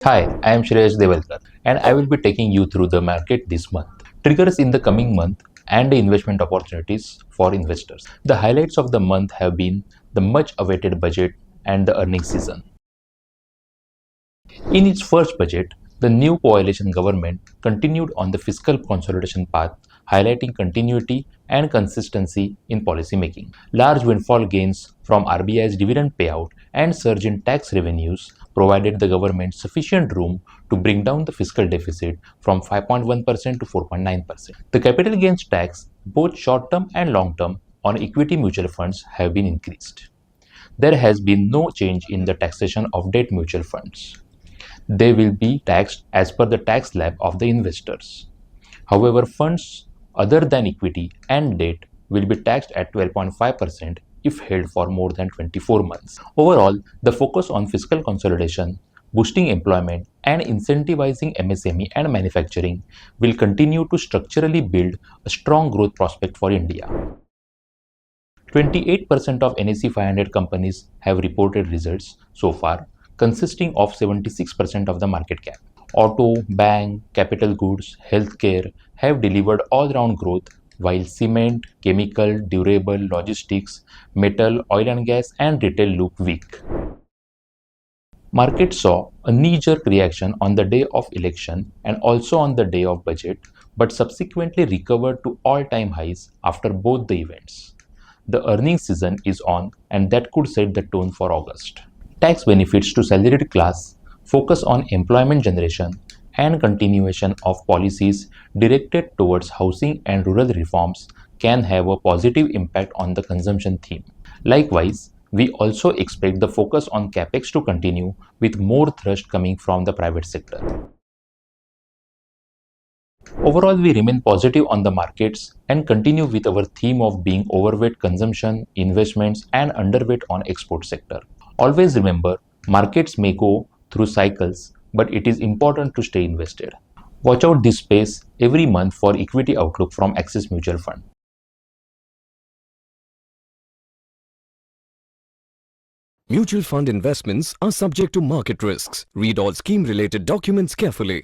Hi, I am Shreyash Devalkar and I will be taking you through the market this month. Triggers in the coming month and the investment opportunities for investors. The highlights of the month have been the much awaited budget and the earnings season. In its first budget, the new coalition government continued on the fiscal consolidation path, highlighting continuity and consistency in policy making. Large windfall gains from RBI's dividend payout and surge in tax revenues provided the government sufficient room to bring down the fiscal deficit from 5.1% to 4.9%. The capital gains tax, both short term and long term, on equity mutual funds have been increased. There has been no change in the taxation of debt mutual funds. They will be taxed as per the tax slab of the investors. However, funds other than equity and debt will be taxed at 12.5% if held for more than 24 months. Overall, the focus on fiscal consolidation, boosting employment, and incentivizing MSME and manufacturing will continue to structurally build a strong growth prospect for India. 28% of NSE 500 companies have reported results so far, consisting of 76% of the market cap. Auto, bank, capital goods, healthcare have delivered all-round growth, while cement, chemical, durable, logistics, metal, oil and gas, and retail look weak. Market saw a knee-jerk reaction on the day of election and also on the day of budget, but subsequently recovered to all-time highs after both the events. The earnings season is on, and that could set the tone for August. Tax benefits to salaried class, focus on employment generation, and continuation of policies directed towards housing and rural reforms can have a positive impact on the consumption theme. Likewise, we also expect the focus on capex to continue with more thrust coming from the private sector. Overall, we remain positive on the markets and continue with our theme of being overweight consumption, investments, and underweight on export sector. Always remember, markets may go through cycles, but it is important to stay invested. Watch out this space every month for equity outlook from Axis Mutual Fund. Mutual fund investments are subject to market risks. Read all scheme-related documents carefully.